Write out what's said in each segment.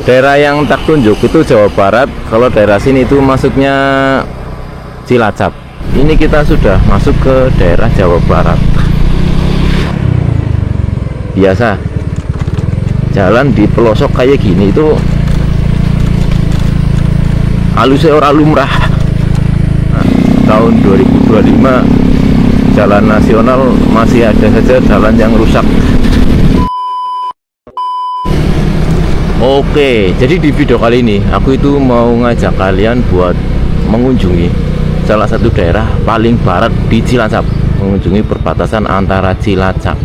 Daerah yang tak tunjuk itu Jawa Barat. Kalau daerah sini itu masuknya Cilacap. Ini kita sudah masuk ke daerah Jawa Barat. Biasa jalan di pelosok kayak gini itu halusnya orang lumrah. Nah, tahun 2025 jalan nasional masih ada saja jalan yang rusak. Oke, jadi di video kali ini aku itu mau ngajak kalian buat mengunjungi salah satu daerah paling barat di Cilacap, mengunjungi perbatasan antara Cilacap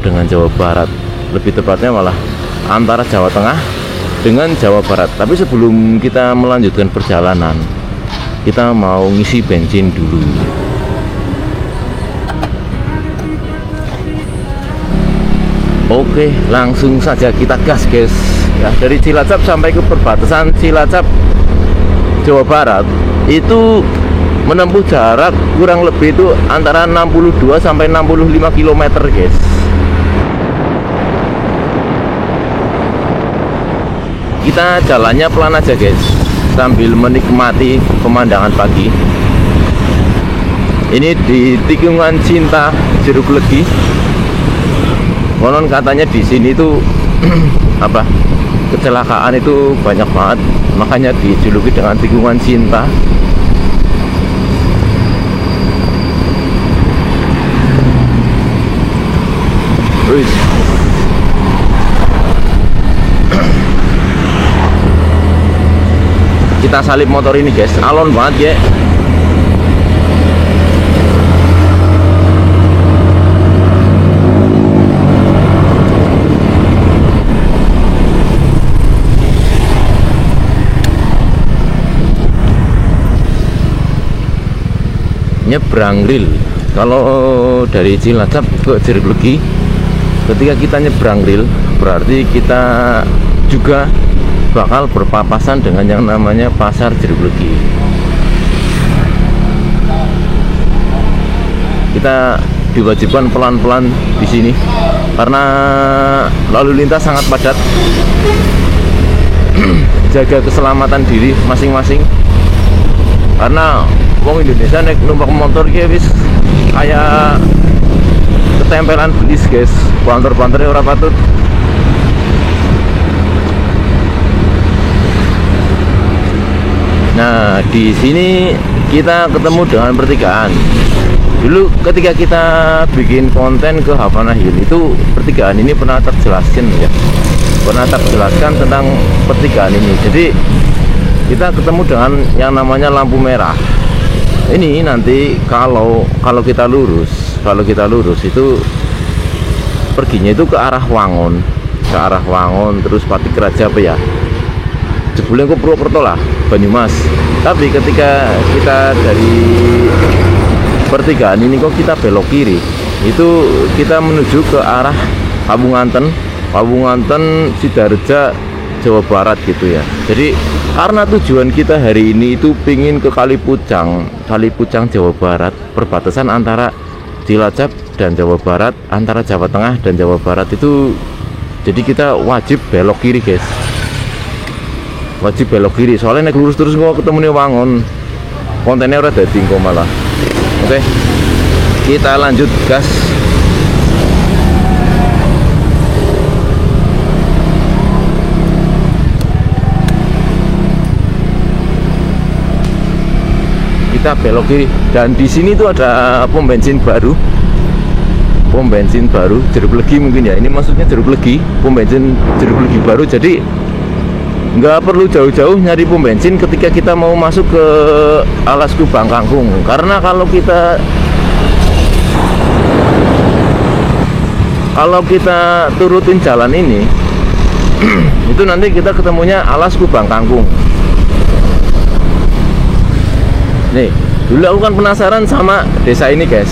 dengan Jawa Barat, lebih tepatnya malah antara Jawa Tengah dengan Jawa Barat. Tapi sebelum kita melanjutkan perjalanan, kita mau ngisi bensin dulu. Oke, langsung saja kita gas guys ya. Dari Cilacap sampai ke perbatasan Cilacap Jawa Barat itu menempuh jarak kurang lebih itu antara 62 sampai 65 km guys. Kita jalannya pelan aja guys, sambil menikmati pemandangan pagi. Ini di tikungan Cinta Jeruk Legi. Konon katanya di sini tuh apa, kecelakaan itu banyak banget, makanya dijuluki dengan tikungan cinta. Wih. Kita salip motor ini guys, alon banget ya. Nyebrang ril. Kalau dari Cilacap ke Jeruk Legi, ketika kita nyebrang ril berarti kita juga bakal berpapasan dengan yang namanya pasar Jeruk Legi. Kita diwajibkan pelan-pelan di sini karena lalu lintas sangat padat. Jaga keselamatan diri masing-masing, karena wong Indonesia naik numpak motor wis kayak ketempelan belis guys, banter-banternya ora patut. Nah, di sini kita ketemu dengan pertigaan. Dulu ketika kita bikin konten ke Havana Hill itu, pertigaan ini pernah terjelaskan ya, pernah terjelaskan tentang pertigaan ini. Jadi kita ketemu dengan yang namanya lampu merah. Ini nanti kalau kita lurus itu perginya itu ke arah Wangon, terus Pati Keraja apa ya, jebulnya ke Purwokerto lah, Banyumas. Tapi ketika kita dari pertigaan ini kok kita belok kiri, itu kita menuju ke arah Kabunganten, Sidareja, Jawa Barat gitu ya. Jadi karena tujuan kita hari ini itu pingin ke Kalipucang, Jawa Barat, perbatasan antara Cilacap dan Jawa Barat, antara Jawa Tengah dan Jawa Barat itu. Jadi kita wajib belok kiri guys, wajib belok kiri, soalnya naik lurus terus kok ketemu nih Wangon, kontennya udah dadi kok malah. Oke, kita lanjut gas. Kita belok kiri, dan di sini tuh ada pom bensin baru Jeruk Legi mungkin ya, ini maksudnya Jeruk Legi, pom bensin Jeruk Legi baru. Jadi nggak perlu jauh-jauh nyari pom bensin ketika kita mau masuk ke Alas Kubang Kangkung, karena kalau kita turutin jalan ini itu nanti kita ketemunya Alas Kubang Kangkung. Nih, dulu aku kan penasaran sama desa ini guys.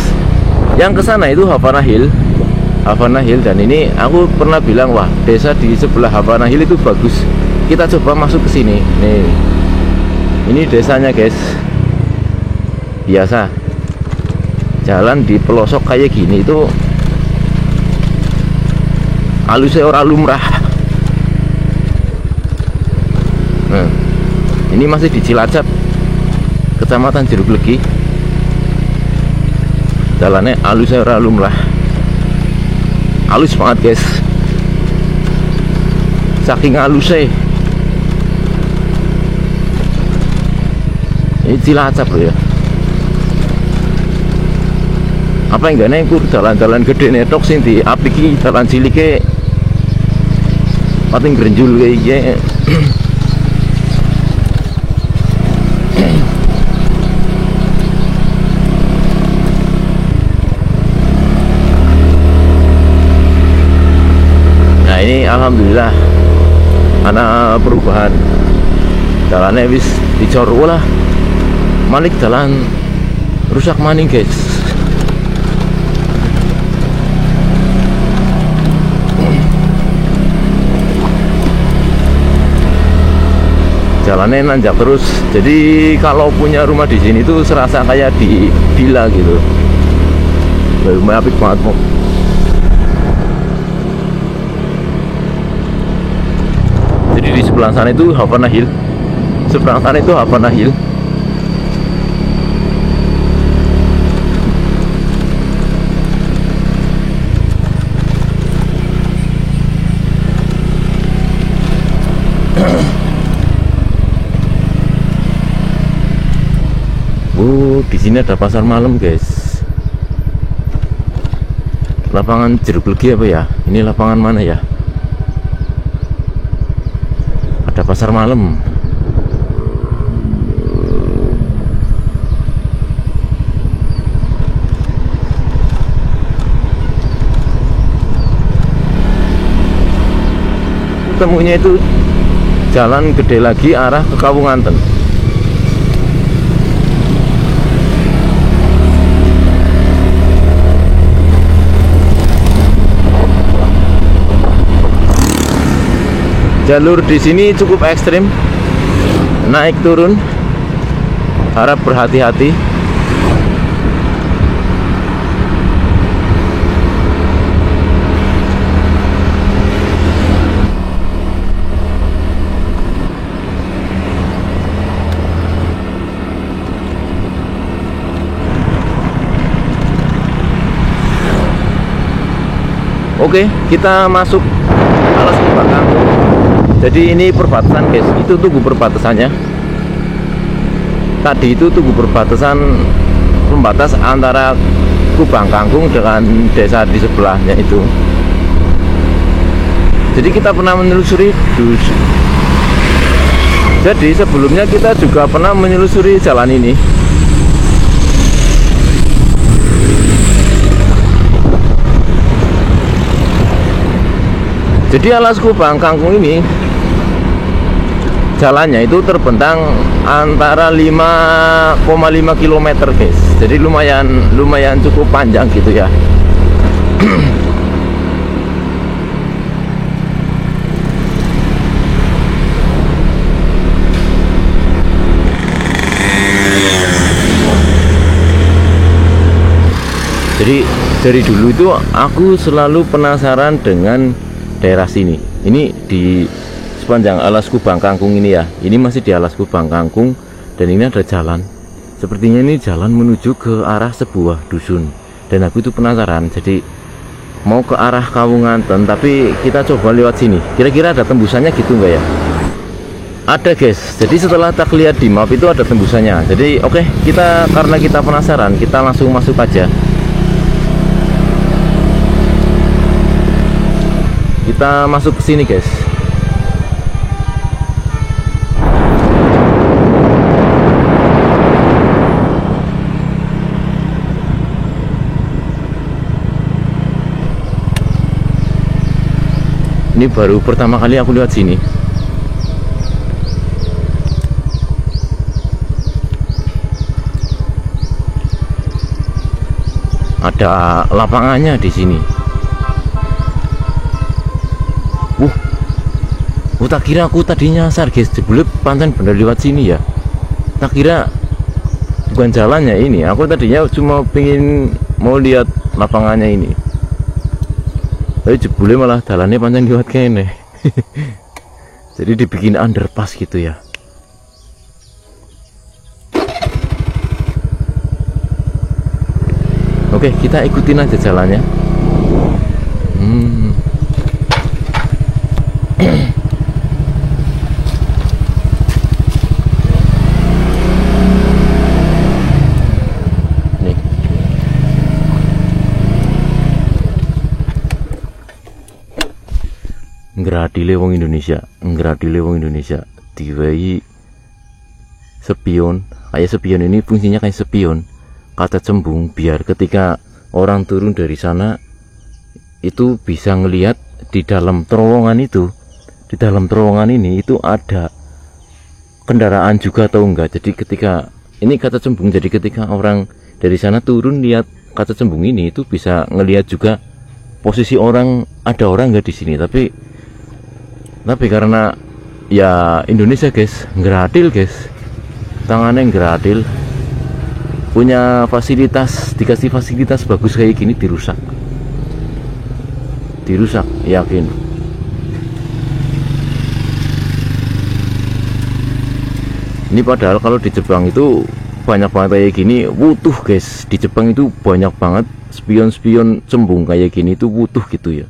Yang kesana itu Havana Hill, dan ini aku pernah bilang, wah desa di sebelah Havana Hill itu bagus. Kita coba masuk ke sini. Nih, ini desanya guys. Biasa jalan di pelosok kayak gini itu halusnya orang lumrah. Ini masih di Cilacap, Kecamatan Jeruk Legi. Jalannya halus ralum lah, halus banget guys, saking halusnya. Ini Cilacap loh ya. Apa yang gak nengkur jalan-jalan gede netok sing di apiki jalan cilike pating grenjul kayak ini alhamdulillah ada perubahan, jalannya wis dicor lah, malik jalan rusak maning guys. Jalannya nanjak terus, jadi kalau punya rumah di sini tuh serasa kayak di villa gitu. Lumayan apik banget mau. Jadi di sebelah sana itu Havana Hill, seberang sana itu Havana Hill. Di sini ada pasar malam guys. Lapangan Jeruk Legi apa ya? Ini lapangan mana ya? Ada pasar malam. Temunya itu jalan gede lagi arah ke Kawunganten. Jalur di sini cukup ekstrim, naik turun, harap berhati-hati. Oke, kita masuk Alas Kubang Kangkung. Jadi ini perbatasan guys, itu tugu perbatasannya. Tadi itu tugu perbatasan pembatas antara Kubang Kangkung dengan desa di sebelahnya itu. Jadi kita pernah menelusuri Jadi sebelumnya kita juga pernah menelusuri jalan ini. Jadi Alas Kubang Kangkung ini jalannya itu terbentang antara 5,5 km guys. Jadi lumayan cukup panjang gitu ya. Jadi dari dulu itu aku selalu penasaran dengan daerah sini. Ini di sepanjang Alas Kubang Kangkung ini ya. Ini masih di Alas Kubang Kangkung dan ini ada jalan. Sepertinya ini jalan menuju ke arah sebuah dusun. Dan aku itu penasaran. Jadi mau ke arah Kawunganten, tapi kita coba lewat sini. Kira-kira ada tembusannya gitu enggak ya? Ada guys. Jadi setelah tak lihat di map itu ada tembusannya. Jadi oke, karena kita penasaran, kita langsung masuk aja. Kita masuk ke sini guys. Ini baru pertama kali aku lihat sini. Ada lapangannya di sini. Tak kira aku tadi nyasar guys, jebule pancen bener lewat sini ya. Tak kira bukan jalannya ini. Aku tadinya cuma pengen mau lihat lapangannya ini. Tapi jebule malah jalannya pancen lewat kene. Jadi dibikin underpass gitu ya. Oke, kita ikutin aja jalannya. Nih. Ngradile wong Indonesia, diwai spion. Kayak spion ini fungsinya kayak spion. Kata cembung biar ketika orang turun dari sana itu bisa ngelihat di dalam terowongan itu, di dalam terowongan ini itu ada kendaraan juga atau enggak. Jadi ketika ini kata cembung, jadi ketika orang dari sana turun lihat kata cembung ini itu bisa ngelihat juga posisi orang, ada orang enggak di sini. Tapi karena ya Indonesia guys, ngradil guys, tangannya ngradil, punya fasilitas, dikasih fasilitas bagus kayak gini dirusak, yakin. Ini padahal kalau di Jepang itu banyak banget kayak gini, wutuh guys. Di Jepang itu banyak banget spion-spion cembung kayak gini itu wutuh gitu ya.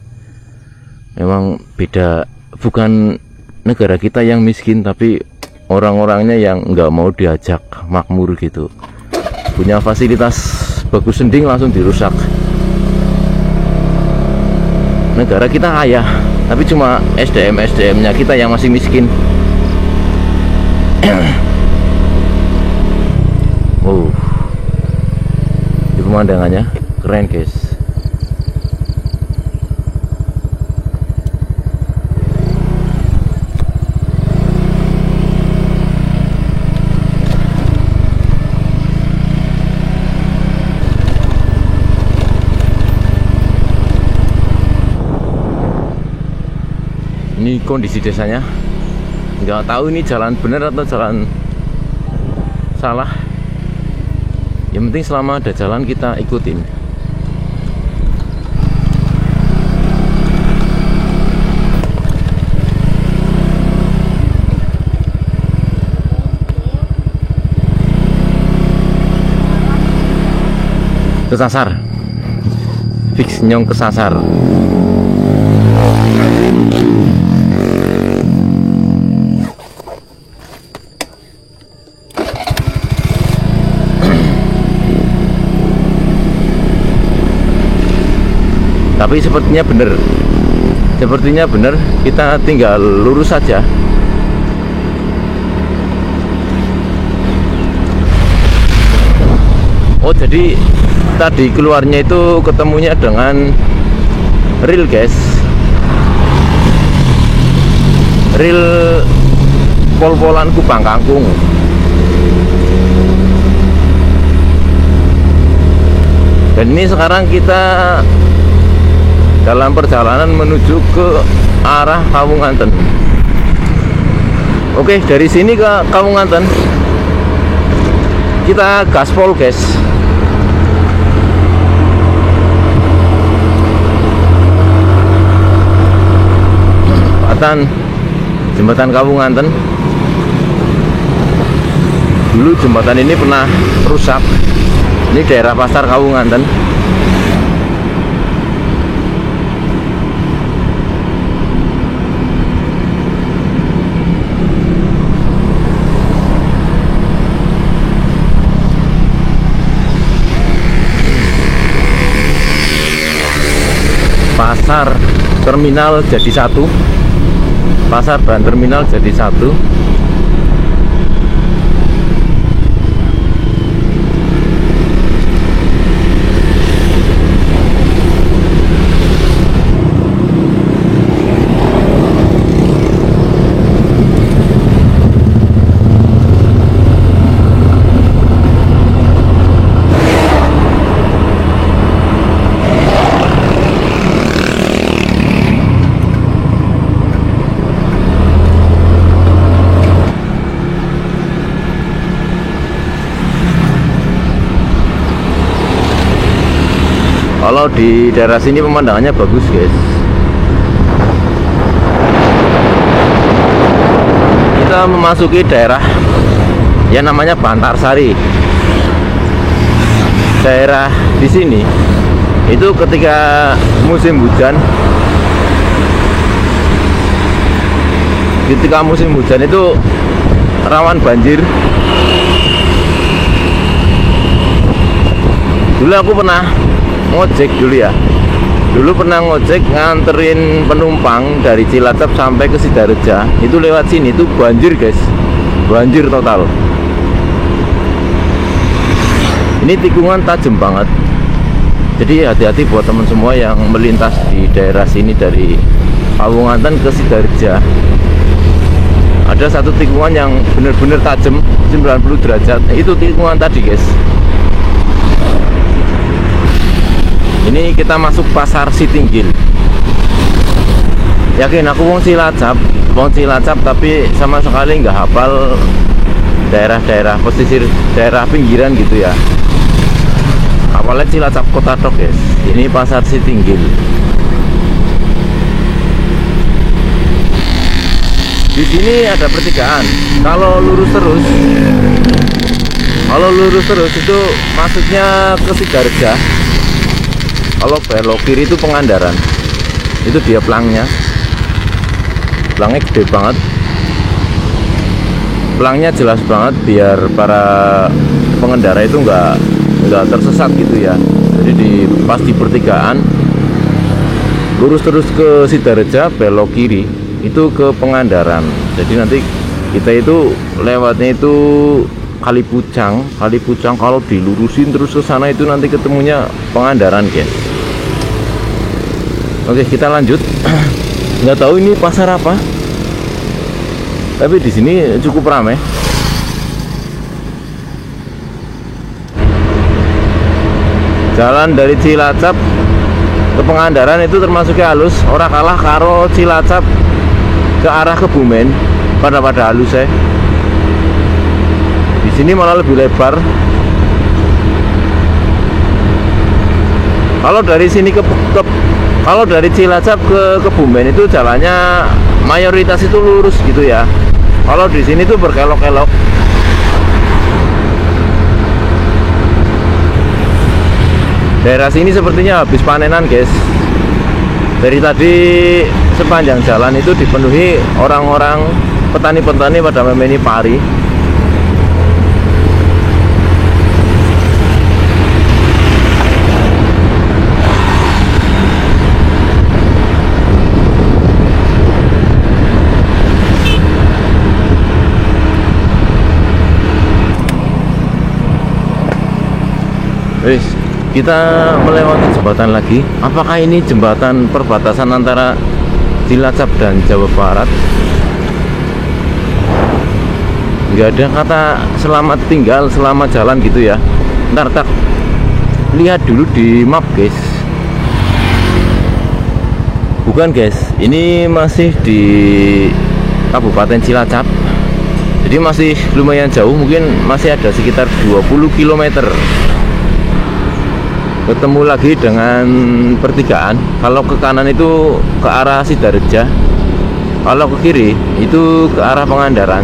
Memang beda, bukan negara kita yang miskin, tapi orang-orangnya yang nggak mau diajak makmur gitu. Punya fasilitas bagus sending langsung dirusak. Negara kita kaya, tapi cuma SDM-nya kita yang masih miskin. Wow, di pemandangannya keren guys. Ini kondisi desanya, nggak tahu ini jalan benar atau jalan salah. Yang penting selama ada jalan kita ikutin. Kesasar, fix nyong kesasar. Tapi sepertinya bener, kita tinggal lurus saja. Oh, jadi tadi keluarnya itu ketemunya dengan rel guys, rel pol-polan Kupang Kangkung. Dan ini sekarang kita dalam perjalanan menuju ke arah Kawunganten. Oke, dari sini ke Kawunganten kita gaspol guys. Jembatan Kawunganten. Dulu jembatan ini pernah rusak. Ini daerah pasar Kawunganten. Pasar terminal jadi satu, pasar dan terminal jadi satu. Kalau di daerah sini pemandangannya bagus guys. Kita memasuki daerah yang namanya Bantarsari, daerah di sini itu ketika musim hujan, itu rawan banjir. Dulu aku pernah ngojek pernah ngojek nganterin penumpang dari Cilacap sampai ke Sidareja. Itu lewat sini itu banjir guys, banjir total. Ini tikungan tajam banget, jadi hati-hati buat teman semua yang melintas di daerah sini dari Pawonganten ke Sidareja. Ada satu tikungan yang bener-bener tajam 90 derajat. Itu tikungan tadi guys. Ini kita masuk pasar Sitinggil. Yakin aku wong Cilacap tapi sama sekali nggak hafal daerah-daerah pesisir, daerah pinggiran gitu ya. Awalnya Cilacap kota tok guys. Ini pasar Sitinggil. Di sini ada pertigaan. Kalau lurus terus itu masuknya ke Sidareja. Kalau belok kiri itu Pengandaran. Itu dia pelangnya gede banget. Pelangnya jelas banget biar para pengendara itu nggak tersesat gitu ya. Jadi pas di pertigaan lurus terus ke Sidareja, belok kiri itu ke Pengandaran. Jadi nanti kita itu lewatnya itu Kali Pucang. Kalau dilurusin terus ke sana itu nanti ketemunya Pengandaran guys. Oke, kita lanjut. Nggak tahu ini pasar apa, tapi di sini cukup ramai. Jalan dari Cilacap ke Pengandaran itu termasuk halus, ora kalah karo Cilacap ke arah Kebumen pada halus ya. Di sini malah lebih lebar. Kalau dari sini kalau dari Cilacap ke Kebumen itu jalannya mayoritas itu lurus gitu ya. Kalau di sini tuh berkelok-kelok. Daerah sini sepertinya habis panenan guys. Dari tadi sepanjang jalan itu dipenuhi orang-orang petani-petani pada memeni pari. Kita melewati jembatan lagi. Apakah ini jembatan perbatasan antara Cilacap dan Jawa Barat? Nggak ada kata selamat tinggal, selamat jalan gitu ya. Ntar tak lihat dulu di map guys. Bukan guys, ini masih di Kabupaten Cilacap. Jadi masih lumayan jauh, mungkin masih ada sekitar 20 km. Ketemu lagi dengan pertigaan. Kalau ke kanan itu ke arah Sidareja, kalau ke kiri itu ke arah Pengandaran.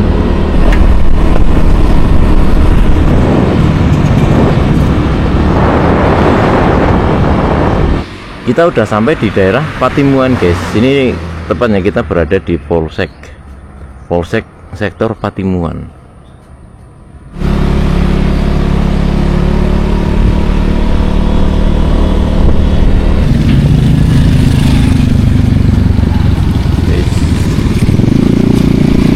Kita udah sampai di daerah Patimuan guys. Ini tepatnya kita berada di Polsek sektor Patimuan.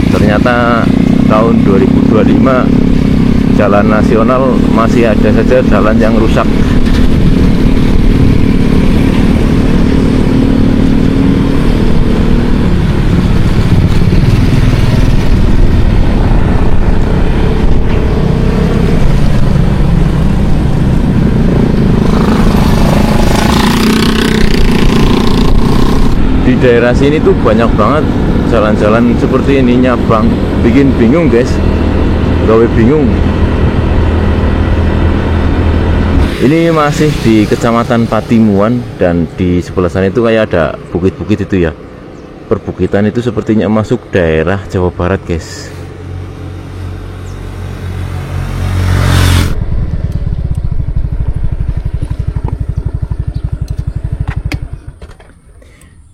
Ternyata tahun 2025 jalan nasional masih ada saja jalan yang rusak. Di daerah sini tuh banyak banget jalan-jalan seperti ini, Bang. Bikin bingung guys, gawe bingung. Ini masih di Kecamatan Patimuan, dan di sebelah sana itu kayak ada bukit-bukit itu ya. Perbukitan itu sepertinya masuk daerah Jawa Barat guys.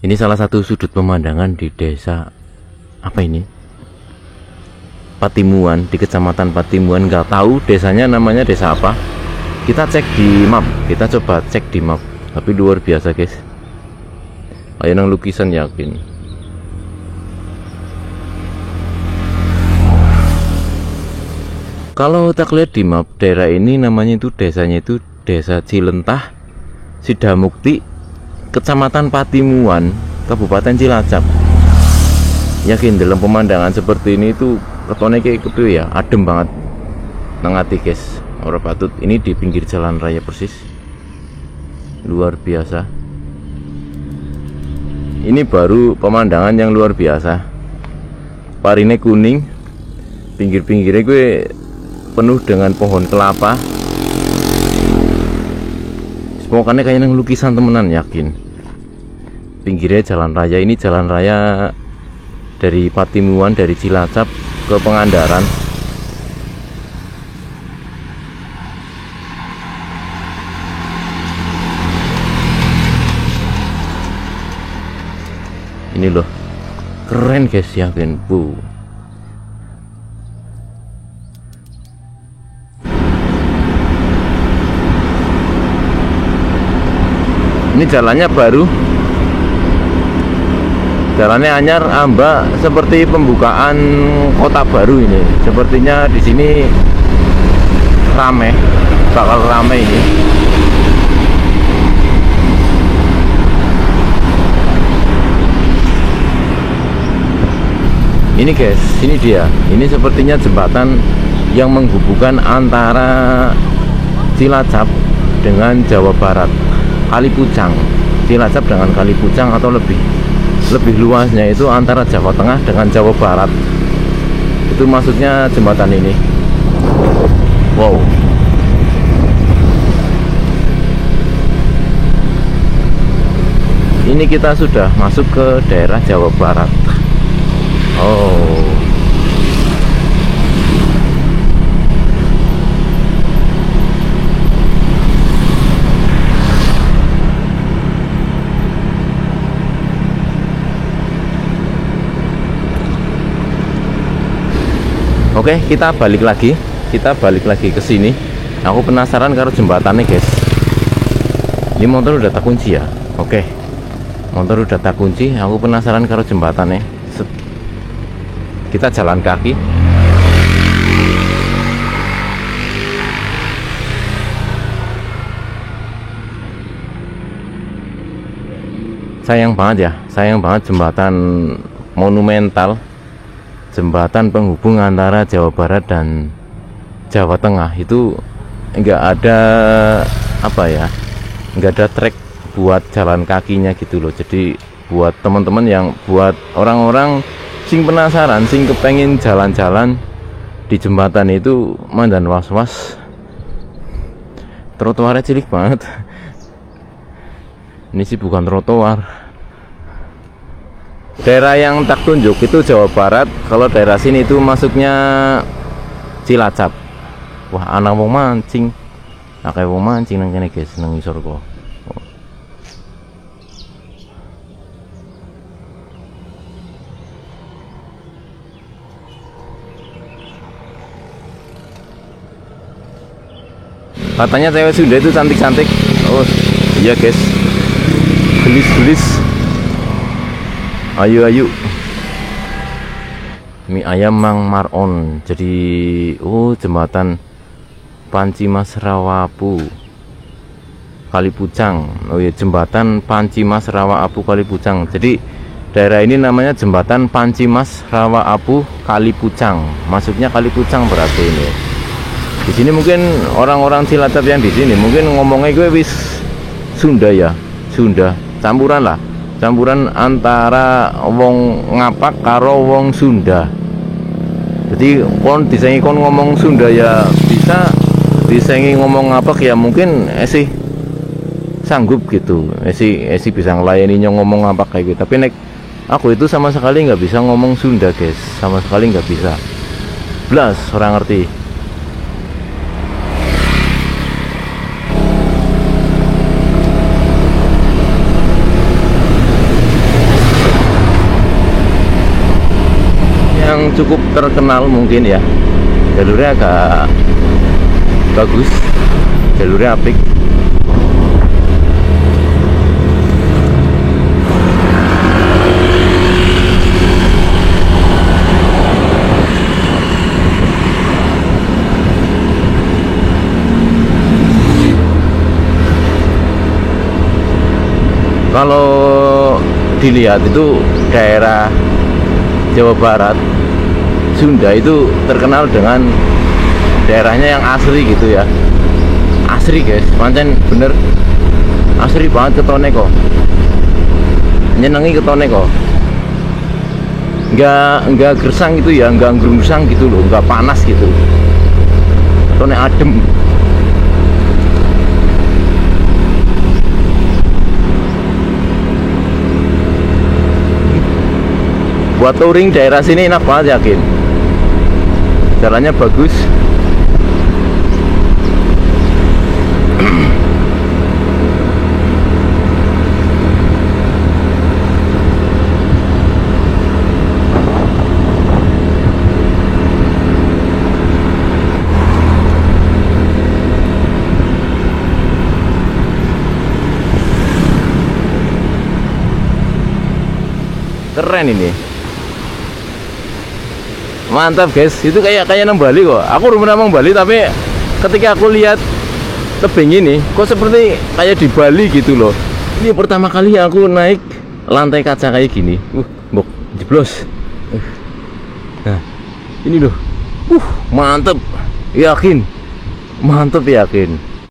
Ini salah satu sudut pemandangan di desa apa ini? Patimuan, di kecamatan Patimuan. Nggak tahu desanya namanya desa apa. Kita cek di map, kita coba cek di map. Tapi luar biasa guys. Ayo nang lukisan yakin. Kalau kita lihat di map, daerah ini namanya itu desanya itu Desa Cilentah, Sidamukti, Kecamatan Patimuan, Kabupaten Cilacap. Yakin dalam pemandangan seperti ini itu ketone kayak gitu ya, adem banget nang ati guys. Ora patut, ini di pinggir jalan raya persis. Luar biasa. Ini baru pemandangan yang luar biasa. Parine kuning, pinggir-pinggirnya gue penuh dengan pohon kelapa. Semuanya kayak yang lukisan temenan, yakin. Pinggirnya jalan raya, ini jalan raya dari Patimuan, dari Cilacap ke Pangandaran. Ini loh, keren guys, yakin. Bu, ini jalannya baru, jalannya anyar, ambak, seperti pembukaan kota baru ini. Sepertinya di sini rame, bakal rame ini. Ini guys, ini dia. Ini sepertinya jembatan yang menghubungkan antara Cilacap dengan Jawa Barat, Kalipucang. Cilacap dengan Kalipucang, atau lebih luasnya itu antara Jawa Tengah dengan Jawa Barat. Itu maksudnya jembatan ini. Wow. Ini kita sudah masuk ke daerah Jawa Barat. Oh. Oke, kita balik lagi ke sini. Aku penasaran karo jembatannya guys. Ini motor udah tak kunci ya. Oke, motor udah tak kunci. Aku penasaran karo jembatannya. Kita jalan kaki. Sayang banget jembatan monumental, jembatan penghubung antara Jawa Barat dan Jawa Tengah itu nggak ada nggak ada trek buat jalan kakinya gitu loh. Jadi buat teman-teman buat orang-orang sing penasaran, sing kepengen jalan-jalan di jembatan itu, mandan was-was. Trotoarnya cilik banget. Ini sih bukan trotoar. Daerah yang tak tunjuk itu Jawa Barat. Kalau daerah sini itu masuknya Cilacap. Wah, anak wong mancing. Akeh wong mancing nang kene guys, nang ngisor kok. Katanya cewek Sunda itu cantik-cantik. Oh iya guys, gelis-gelis. Ayu-ayu. Mie ayam Mang Maron. Jadi jembatan Panci Mas Rawapu Kalipucang. Oh iya, jembatan Panci Mas Rawapu Kalipucang. Jadi daerah ini namanya jembatan Panci Mas Rawapu Kalipucang. Masuknya Kalipucang berarti ini. Di sini mungkin orang-orang Cilacap yang di sini mungkin ngomongnya gue wis Sunda ya, Sunda campuran lah, campuran antara wong ngapak karo wong Sunda. Jadi kon disengi kon ngomong Sunda ya bisa, disengi ngomong ngapak ya mungkin sih sanggup gitu, esi bisa ngelayani ngomong ngapak kayak gitu. Tapi nek aku itu sama sekali nggak bisa ngomong Sunda guys, sama sekali nggak bisa, blas orang ngerti. yang cukup terkenal mungkin ya. Jalurnya agak bagus, jalurnya apik. Kalau dilihat itu daerah Jawa Barat, Sunda itu terkenal dengan daerahnya yang asri gitu ya. Asri guys, pancen bener asri banget ketone kok. Nyenengi ketone kok. Enggak gersang gitu ya, enggak gerungsang gitu loh, enggak panas gitu. Ketone adem. Buat touring daerah sini enak banget, yakin. Jalannya bagus. Keren ini. Mantap guys, itu kayak nang Bali kok. Aku belum pernah nang Bali, tapi ketika aku lihat tebing ini kok seperti kayak di Bali gitu loh. Ini pertama kali aku naik lantai kaca kayak gini. Bok jeblos. Nah, ini loh. Mantep. Yakin. Mantep yakin.